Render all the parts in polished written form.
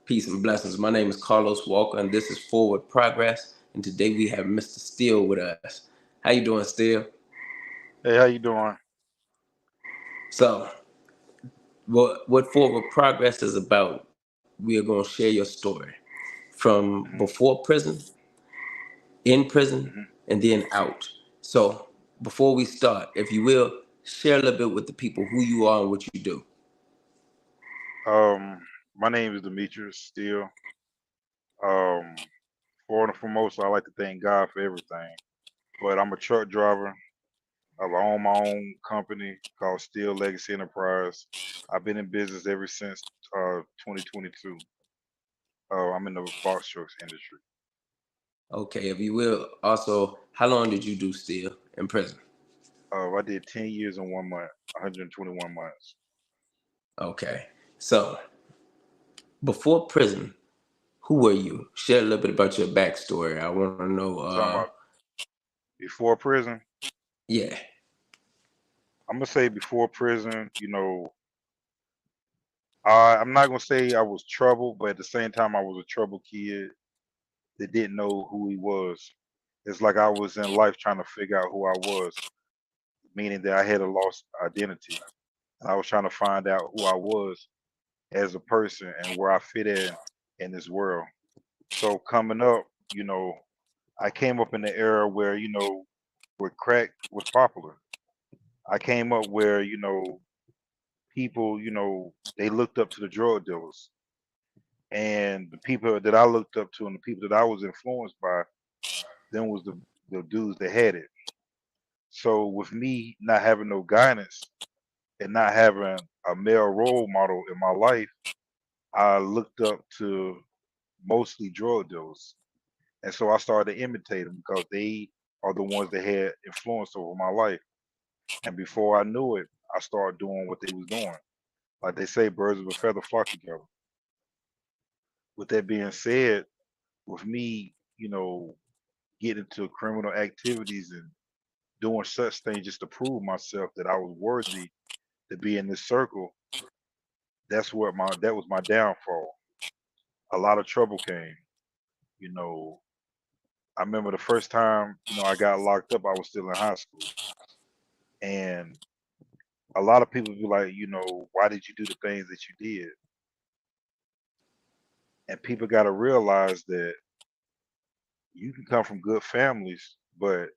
Peace and blessings. My name is Carlos Walker, and this is Forward Progress. And today we have Mr. Steele with us. How you doing, Steele? Hey, how you doing? So, what Forward Progress is about, we are going to share your story from hmm before prison, in prison, hmm and then out. So, before we start, if you will, share a little bit with the people who you are and what you do. my name is Demetrius Steele. Um, for and foremost, I like to thank God for everything. But I'm a truck driver. I own my own company called Steel Legacy Enterprise. I've been in business ever since 2022. I'm in the box trucks industry. Okay, if you will, also, how long did you do Steele in prison? I did 10 years and 1 month, 121 months. Okay, so before prison, who were you? Share a little bit about your backstory. I want to know. You talking about before prison? Yeah. I'm gonna say before prison. I'm not gonna say I was troubled, but at the same time, I was a troubled kid that didn't know who he was. It's like I was in life trying to figure out who I was, meaning that I had a lost identity. And I was trying to find out who I was as a person and where I fit in this world. So coming up, I came up in the era where, where crack was popular. I came up where, people, they looked up to the drug dealers. And the people that I looked up to and the people that I was influenced by, them was the dudes that had it. So with me not having no guidance and not having a male role model in my life, I looked up to mostly drug dealers. And so I started to imitate them because they are the ones that had influence over my life. And before I knew it, I started doing what they was doing. Like they say, birds of a feather flock together. With that being said, with me, getting into criminal activities and doing such things just to prove myself that I was worthy to be in this circle, that was my downfall. A lot of trouble came. You know, I remember the first time, I got locked up, I was still in high school. And a lot of people be like, why did you do the things that you did? And people gotta realize that you can come from good families, but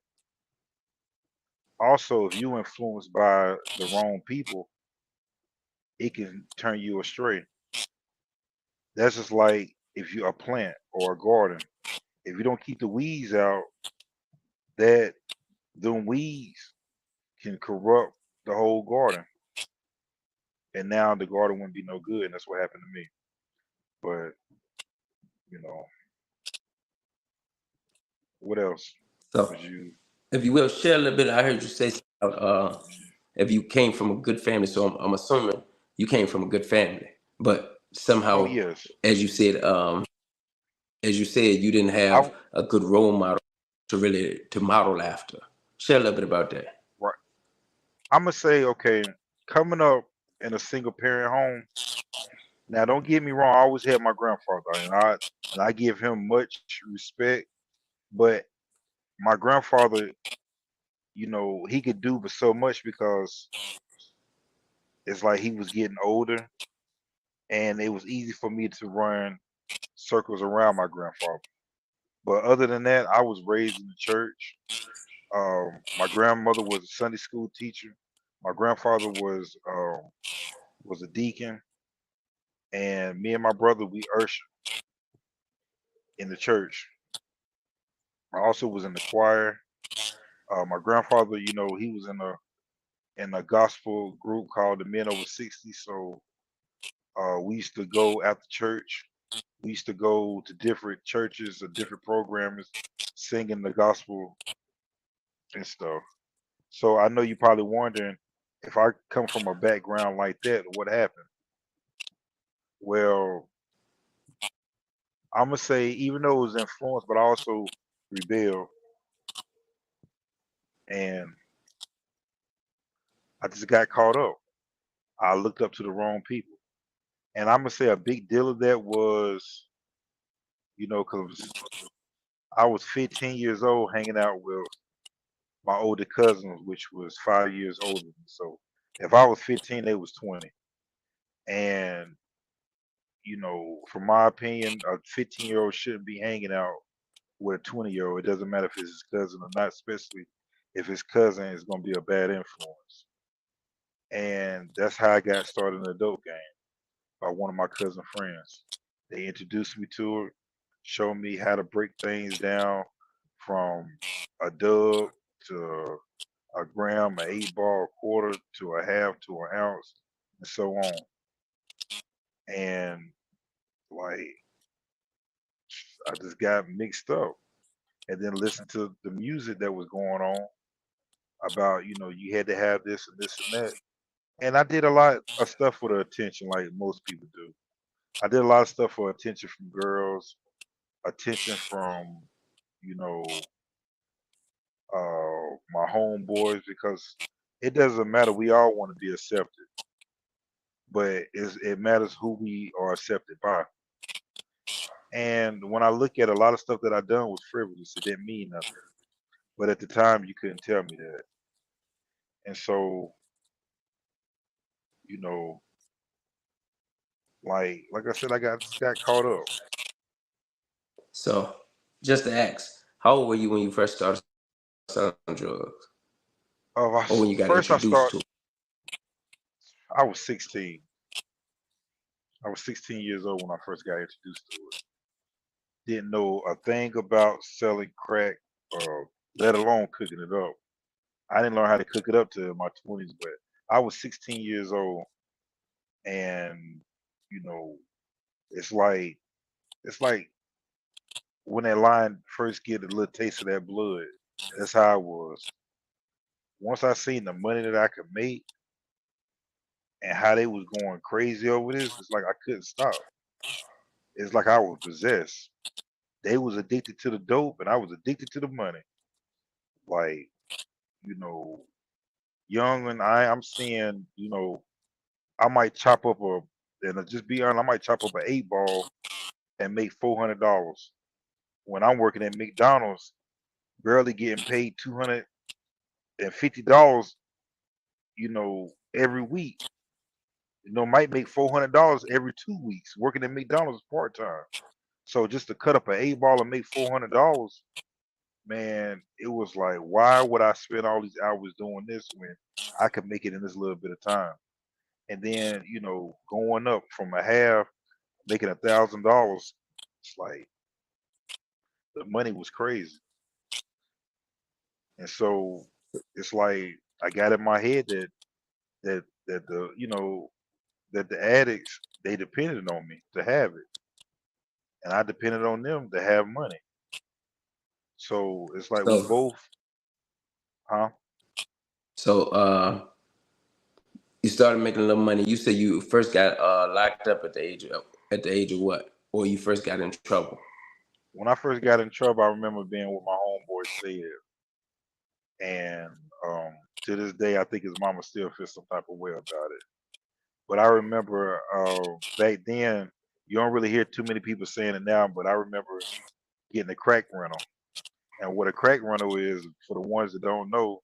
also if you influenced by the wrong people, it can turn you astray. That's just like if you a plant or a garden. If you don't keep the weeds out, that them weeds can corrupt the whole garden. And now the garden wouldn't be no good, and that's what happened to me. But, you know, what else So, would you if you will, share a little bit. I heard you say something about if you came from a good family. So I'm assuming you came from a good family, but oh somehow, yes. as you said, as you said, you didn't have I a good role model to model after. Share a little bit about that. right. I'ma say, okay, coming up in a single parent home, now don't get me wrong, I always had my grandfather and I give him much respect, but my grandfather, he could do but so much because it's like he was getting older and it was easy for me to run circles around my grandfather. But other than that, I was raised in the church. My grandmother was a Sunday school teacher. My grandfather was a deacon, and me and my brother we ushered in the church. I also was in the choir. My grandfather, he was in a gospel group called the Men Over 60. So we used to go after church. We used to go to different churches or different programs, singing the gospel and stuff. So I know you're probably wondering if I come from a background like that, what happened? Well, I'm gonna say even though it was influenced, but I also rebelled, and I just got caught up. I looked up to the wrong people, And I'm gonna say a big deal of that was, because I was 15 years old hanging out with my older cousins, which was 5 years older than me. So if I was 15, they was 20. And, from my opinion, a 15-year-old shouldn't be hanging out with a 20-year-old. It doesn't matter if it's his cousin or not, especially if his cousin is going to be a bad influence. And that's how I got started in the dope game, by one of my cousin friends. They introduced me to it, showed me how to break things down from a dub to a gram, an 8 ball, a quarter to a half to an ounce, and so on. And like I just got mixed up, and then listened to the music that was going on about, you had to have this and this and that. And I did a lot of stuff for the attention, like most people do. I did a lot of stuff for attention from girls, attention from, you know, my homeboys, because it doesn't matter. We all want to be accepted, but it matters who we are accepted by. And when I look at a lot of stuff that I done was frivolous, it didn't mean nothing. But at the time, you couldn't tell me that. And so, you know, like I said, I got caught up. So, just to ask, how old were you when you first started selling drugs, or when you got First, I introduced to it? start. I was 16. I was 16 years old when I first got introduced to it. Didn't know a thing about selling crack, let alone cooking it up. I didn't learn how to cook it up till my 20s, but I was 16 years old, and you know, it's like it's like when that lion first get a little taste of that blood. That's how I was. Once I seen the money that I could make and how they was going crazy over this, it's like I couldn't stop. It's like I was possessed. They was addicted to the dope, and I was addicted to the money. Like, you know, young and I'm seeing, I might chop up and just be honest, I might chop up an 8 ball and make $400. When I'm working at McDonald's, barely getting paid $250, every week. Might make $400 every 2 weeks working at McDonald's part time. So just to cut up an 8 ball and make $400, man, it was like, why would I spend all these hours doing this when I could make it in this little bit of time? And then, going up from a half, making $1,000, it's like the money was crazy. And so it's like I got in my head that that the addicts, they depended on me to have it, and I depended on them to have money. So it's like we So, both, huh? so you started making a little money. You said you first got locked up at the age of what, or you first got in trouble? When I first got in trouble, I remember being with my homeboy said, and um, to this day, I think his mama still feels some type of way about it. But I remember back then, you don't really hear too many people saying it now, but I remember getting a crack rental. And what a crack rental is, for the ones that don't know,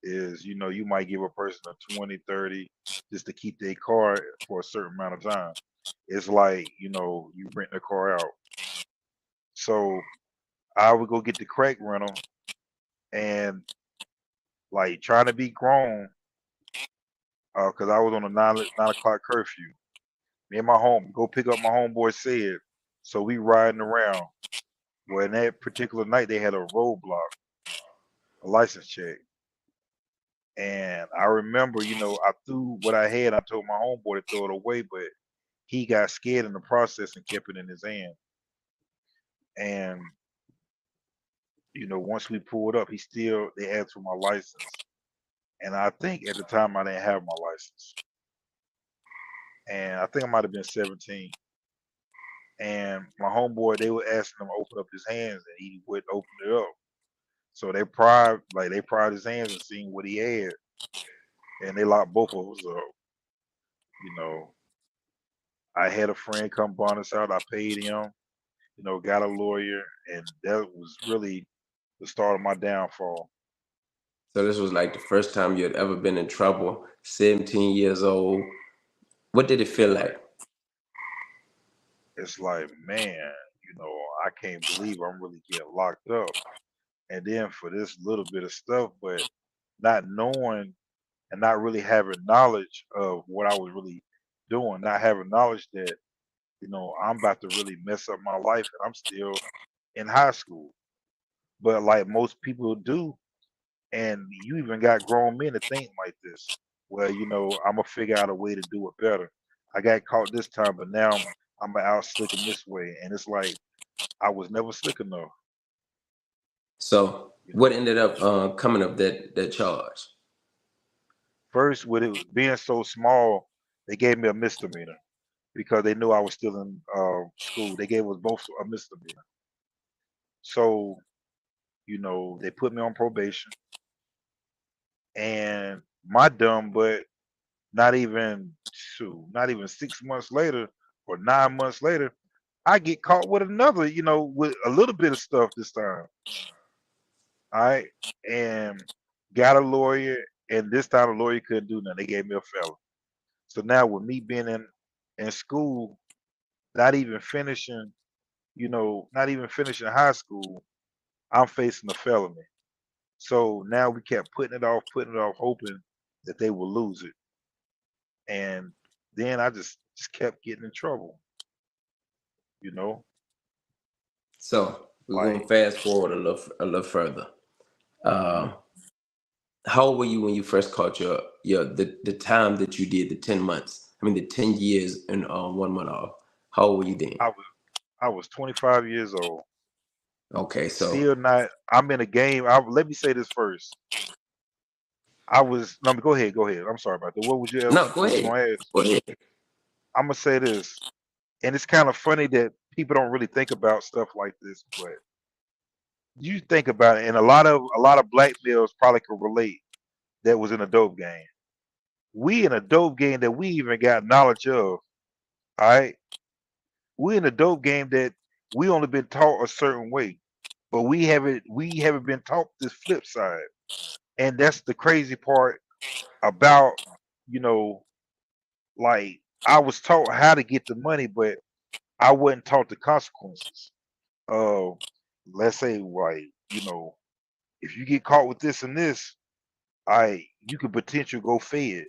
is you might give a person a 20, 30 just to keep their car for a certain amount of time. It's like, you rent the car out. So I would go get the crack rental and like trying to be grown, because I was on a 9 o'clock curfew. Me and my home go pick up my homeboy said. So we riding around. Well, in that particular night, they had a roadblock, a license check. And I remember, I threw what I had. I told my homeboy to throw it away, but he got scared in the process and kept it in his hand. And, once we pulled up, they asked for my license. And I think at the time I didn't have my license. And I think I might have been 17. And my homeboy, they were asking him to open up his hands, and he wouldn't open it up. So they pried his hands and seen what he had, and they locked both of us up. You know, I had a friend come bond us out. I paid him, got a lawyer, and that was really the start of my downfall. So this was like the first time you had ever been in trouble. 17 years old. What did it feel Right. like? It's like, man, I can't believe I'm really getting locked up. And then for this little bit of stuff, but not knowing and not really having knowledge of what I was really doing, not having knowledge that, I'm about to really mess up my life and I'm still in high school. But like most people do, and you even got grown men to think like this. Well, I'm gonna figure out a way to do it better. I got caught this time, but now I'm out slicking this way, and it's like I was never slick enough. So You what know, ended up coming up that charge? first with it being so small, they gave me a misdemeanor because they knew I was still in school. They gave us both a misdemeanor. So they put me on probation, and my dumb butt, not even 6 months later or 9 months later, I get caught with another, with a little bit of stuff this time. All right. And got a lawyer, and this time the lawyer couldn't do nothing. They gave me a felon. So now with me being in school, not even finishing, not even finishing high school, I'm facing a felony. So now we kept putting it off, hoping that they will lose it. And then I just kept getting in trouble, you know, So we're gonna like fast forward a little further. mhm. Uh, how old were you when you first caught the time that you did the 10 months? I mean the 10 years and 1 month off. How old were you then? I was I was 25 years old. Okay, so Still not. I'm in a game. Let me say this first. I was. No, go ahead. Go ahead. I'm sorry about that. no, go What you ahead. gonna ask? Go ahead. I'm gonna say this, and it's kind of funny that people don't really think about stuff like this, but you think about it, and a lot of black males probably can relate. That was in a dope game. We in a dope game that we even got knowledge of. All right, we in a dope game that we only been taught a certain way, but we haven't been taught this flip side, and that's the crazy part about you know like I was taught how to get the money, but I wasn't taught the consequences. Uh, let's say like if you get caught with this and this, you could potentially go fed,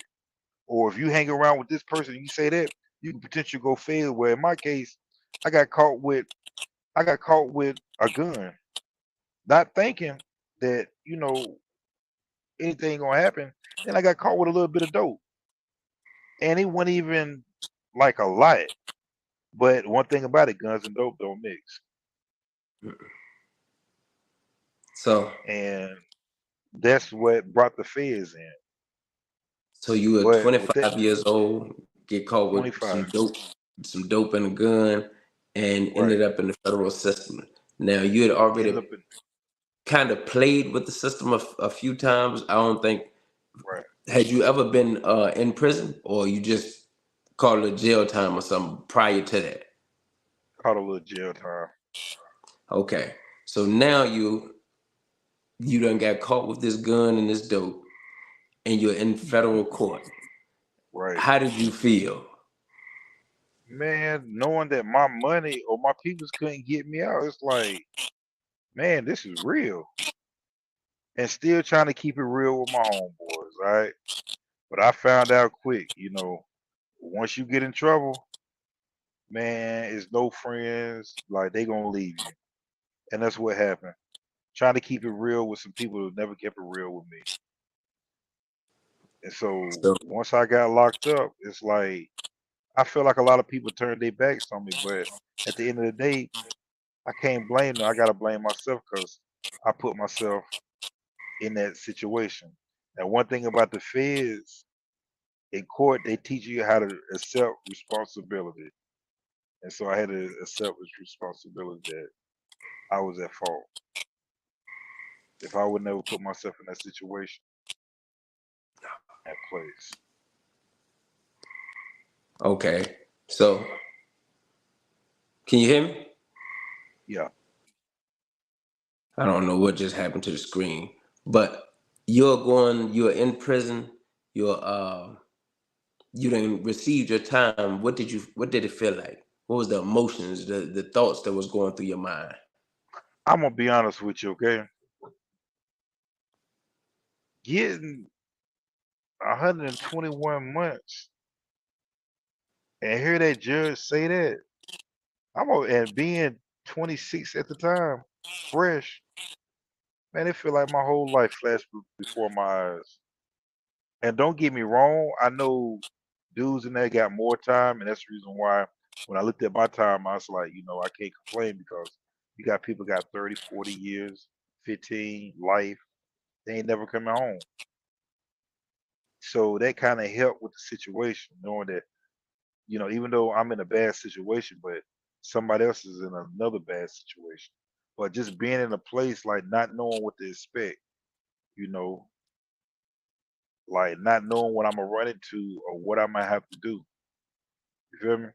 or if you hang around with this person and you say that, you could potentially go fed. Where in my case, I got caught with I got caught with a gun, not thinking that anything gonna happen. Then I got caught with a little bit of dope, and it wasn't even like a lot. But one thing about it, guns and dope don't mix. So And that's what brought the feds in. so you were But with that 25 years old, get caught with 25, some dope and a gun, and right. ended up in the federal system. Now you had Ended already up in kind of played with the system a few times. I don't think right. had you ever been in prison, or you just called it a jail time or something prior to that? Caught a little jail time. Okay, so now you done got caught with this gun and this dope, and you're in federal court. Right. How did you feel? Man, knowing that my money or my peoples couldn't get me out, it's like, man, this is real. And still trying to keep it real with my homeboys, right? But I found out quick, once you get in trouble, man, it's no friends. Like they gonna leave you. And that's what happened. Trying to keep it real with some people who never kept it real with me. And so So once I got locked up, it's like I feel like a lot of people turned their backs on me, but at the end of the day, I can't blame them. I gotta blame myself because I put myself in that situation. And one thing about the feds in court, they teach you how to accept responsibility. And so I had to accept this responsibility that I was at fault. If I would never put myself in that situation, that place. okay. So, can you hear me? Yeah, I don't know what just happened to the screen, but you're in prison. You didn't receive your time. What did it feel like? What was the emotions, the thoughts that was going through your mind? I'm gonna be honest with you, okay? Getting 121 months and hear that judge say that, and being 26 at the time, fresh, man, it feel like my whole life flashed before my eyes. And don't get me wrong, I know dudes in there got more time, and that's the reason why when I looked at my time, I was like, I can't complain because you got people got 30, 40 years, 15, life, they ain't never coming home. So that kind of helped with the situation, knowing that, even though I'm in a bad situation, but somebody else is in another bad situation. But just being in a place like not knowing what to expect, you know, like not knowing what I'm gonna run into or what I might have to do. You feel me?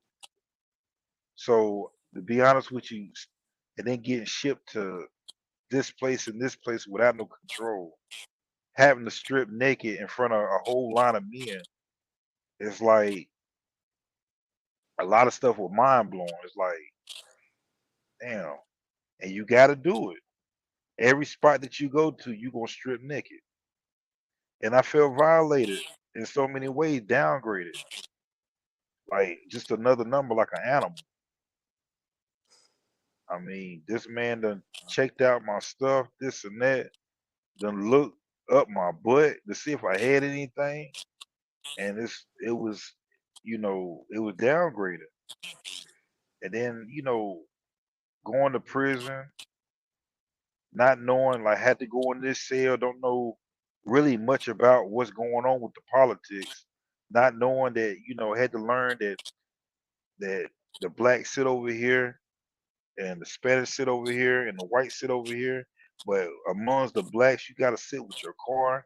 So to be honest with you, and then getting shipped to this place and this place without no control, having to strip naked in front of a whole line of men, it's like a lot of stuff was mind blowing. It's like, damn, and you got to do it. Every spot that you go to, you gonna strip naked, and I felt violated in so many ways, downgraded, like just another number, like an animal. I mean, this man done checked out my stuff, this and that, done looked up my butt to see if I had anything, and it was downgraded. And then, going to prison, not knowing, like, had to go in this cell, don't know really much about what's going on with the politics, not knowing that, had to learn that the blacks sit over here and the Spanish sit over here and the whites sit over here. But amongst the blacks, you got to sit with your car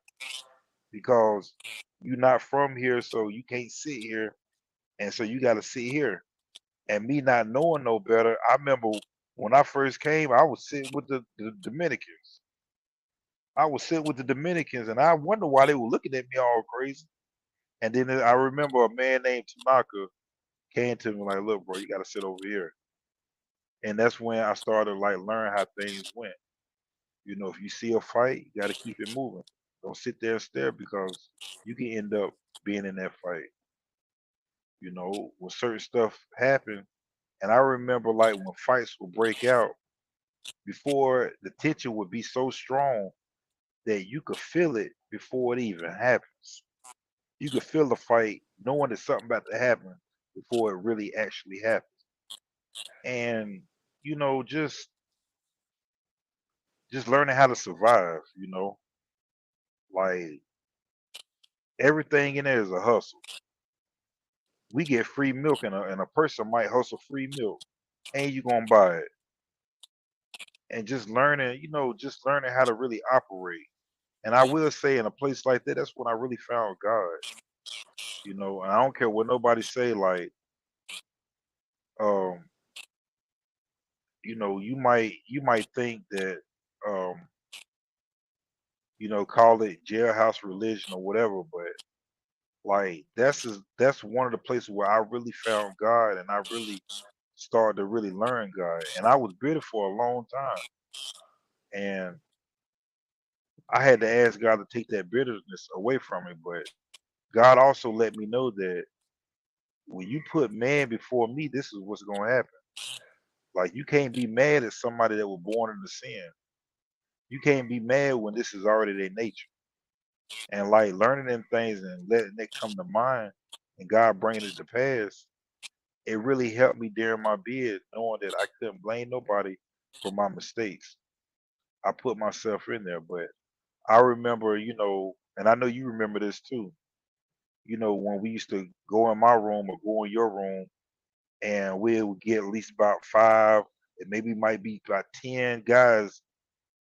because you're not from here, so you can't sit here, and so you got to sit here. And me not knowing no better, I remember when I first came, I was sitting with the Dominicans. I was sitting with the Dominicans, and I wonder why they were looking at me all crazy. And then I remember a man named Tanaka came to me like, "Look, bro, you got to sit over here." And that's when I started like learn how things went. If you see a fight, you got to keep it moving. Don't sit there and stare because you can end up being in that fight. When certain stuff happen, and I remember like when fights would break out, before the tension would be so strong that you could feel it before it even happens. You could feel the fight, knowing that something about to happen before it really actually happens. And just learning how to survive. Like everything in there is a hustle. We get free milk, and a person might hustle free milk, and you gonna buy it. And just learning how to really operate. And I will say, in a place like that, that's when I really found God. And I don't care what nobody say. Like, um, you might think that, um, call it jailhouse religion or whatever, but like that's one of the places where I really found God, and I really started to really learn God. And I was bitter for a long time, and I had to ask God to take that bitterness away from me. But God also let me know that when you put man before me, this is what's going to happen. Like you can't be mad at somebody that was born into sin. You can't be mad when this is already their nature. And like learning them things and letting it come to mind, and God bringing it to pass, it really helped me during my bid, knowing that I couldn't blame nobody for my mistakes. I put myself in there, but I remember, and I know you remember this too. When we used to go in my room or go in your room, and we would get at least about five, and maybe might be about 10 guys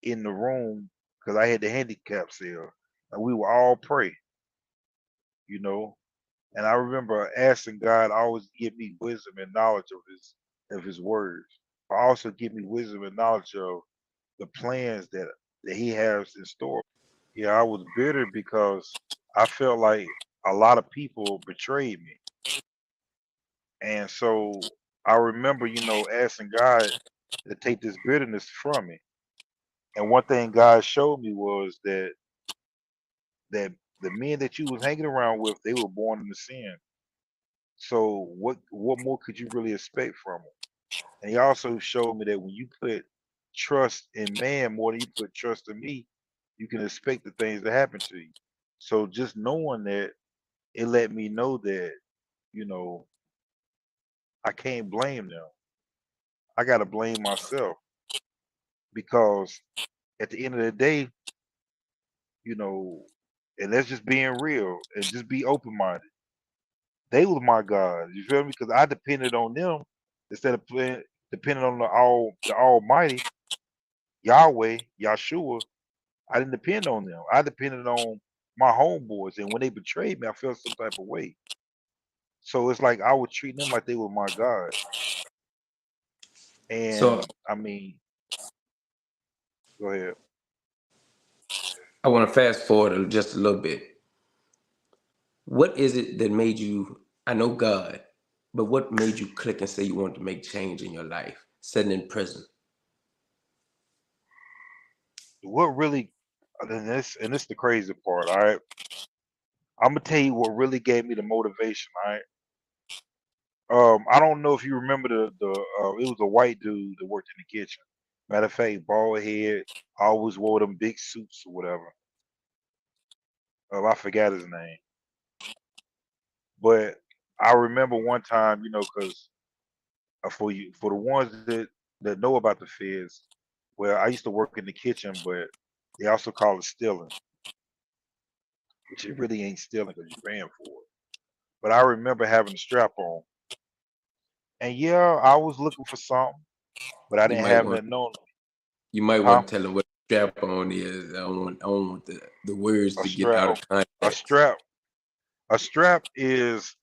in the room because I had the handicap cell, and we would all pray, you know. And I remember asking God always give me wisdom and knowledge of his words. But also give me wisdom and knowledge of the plans that he has in store. Yeah, I was bitter because I felt like a lot of people betrayed me. And so I remember, asking God to take this bitterness from me. And one thing God showed me was that the men that you was hanging around with, they were born into sin. So what more could you really expect from them? And he also showed me that when you put trust in man more than you put trust in me, you can expect the things to happen to you. So just knowing that, it let me know that, you know, I can't blame them. I gotta blame myself because at the end of the day, you know, and that's just being real and just be open minded. They was my God. You feel me? Because I depended on them instead of depending on the Almighty Yahweh, Yahshua. I didn't depend on them. I depended on my homeboys, and when they betrayed me, I felt some type of way. So it's like I was treating them like they were my God. So And I mean, go ahead. I want to fast forward just a little bit. What is it that made you? I know God, but what made you click and say you wanted to make change in your life? Sitting in prison. What really, and this the crazy part. All right, I'm gonna tell you what really gave me the motivation. All right. I don't know if you remember it was a white dude that worked in the kitchen. Matter of fact, bald head, always wore them big suits or whatever. I forgot his name, but I remember one time, because for the ones that know about the feds, well, I used to work in the kitchen, but they also call it stealing, which it really ain't stealing because you're paying for it. But I remember having a strap on, and yeah, I was looking for something, but I You didn't might have want nothing on me. you might Huh? want to tell them what strap on is. I don't want the words A to get out strap. of A context. strap. A strap is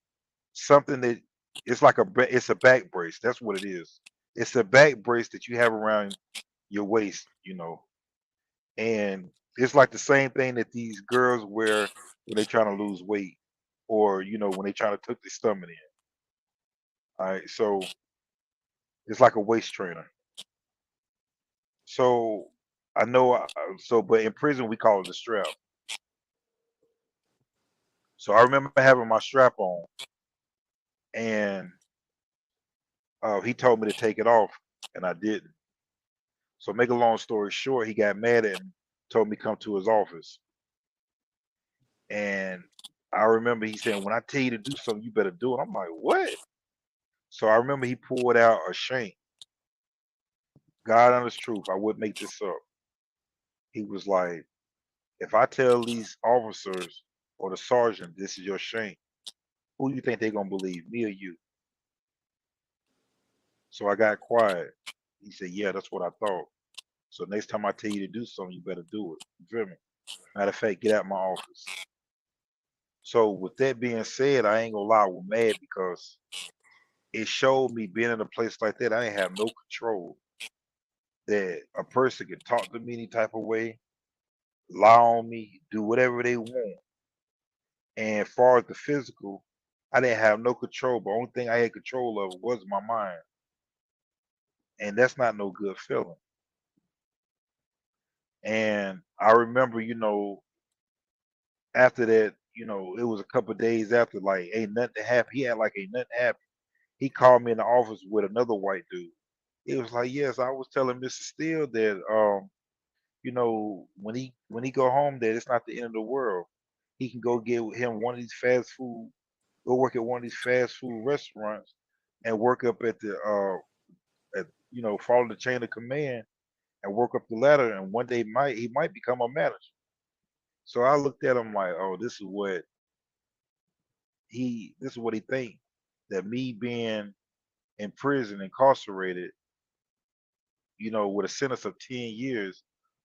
something that it's like it's a back brace. That's what it is. It's a back brace that you have around your waist, and it's like the same thing that these girls wear when they're trying to lose weight, or when they're trying to tuck their stomach in. All right, so it's like a waist trainer. So I know, but in prison we call it a strap. So I remember having my strap on, and he told me to take it off, and I didn't. So make a long story short, he got mad at me, told me come to his office. And I remember he said, when I tell you to do something, you better do it. I'm like, what? So I remember he pulled out a shank. God honest truth, I wouldn't make this up. He was like, if I tell these officers or the sergeant this is your shank, who you think they're gonna believe, me or you? So I got quiet. He said, yeah, that's what I thought. So next time I tell you to do something, you better do it. You feel me? Matter of fact, get out of my office. So with that being said, I ain't gonna lie, I was mad because it showed me being in a place like that, I didn't have no control. That a person could talk to me any type of way, lie on me, do whatever they want. And as far as the physical, I didn't have no control. But only thing I had control of was my mind. And that's not no good feeling. And I remember, after that, it was a couple of days after, like, ain't nothing happened. He had like ain't nothing happened. He called me in the office with another white dude. He was like, yes, I was telling Mr. Steele that when he go home that it's not the end of the world. He can go get him one of these go work at one of these fast food restaurants and work up at follow the chain of command and work up the ladder, and one day he might become a manager. So I looked at him like, oh, this is what he think, that me being in prison, incarcerated, with a sentence of 10 years,